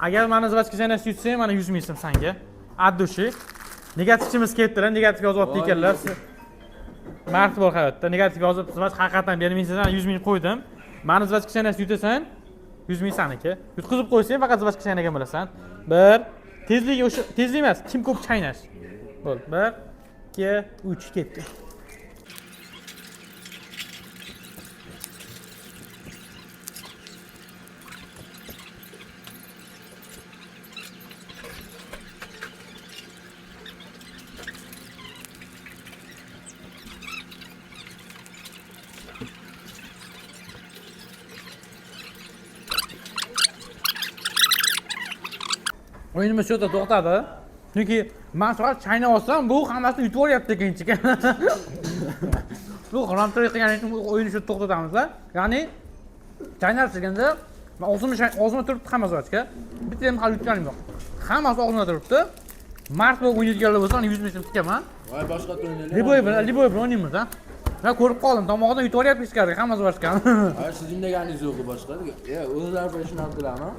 Agar meni zvachkachani yutsang, mana 100 ming so'm senga. Addushi. Negativchimiz ketdilar, negativ yozyapti ekanlar. Mart bor hayotda. Negativ yozib, zvach haqiqatan bermaysan, 100 ming qo'ydim. Meni zvachkachani yutasan, 100 ming seniki. Yutqizib qo'ysang, faqat zvachkachaniga bilasan. 1 tezligi o'sha tezlik emas, kim ko'p chaynash. Bo'l. 1 2 3 ketdi. O'yinimiz shu yerda to'xtadi. Chunki men faqat chaynab olsam, bu hammasini yutib olyapti ekan. Bu g'alamto'y qilganing uchun o'yinni shu to'xtatamiz. Ya'ni chaynab turganda men og'zimda turibdi hamma zvachka. Bitta ham hali yutganim yo'q. Hammasi og'zimda turibdi. Mart bo'lib o'ynaydiganlar bo'lsa, 100 ming so'm tikaman. Voy boshqa o'ynaylik. Liboy bilan o'ynaymiz, ha. Men ko'rib qoldim, tomog'idan yutib olyapti ichkariga hamma zvachkani. Sizning deganingiz yo'q boshqa. O'zlari bilishini qilamiz.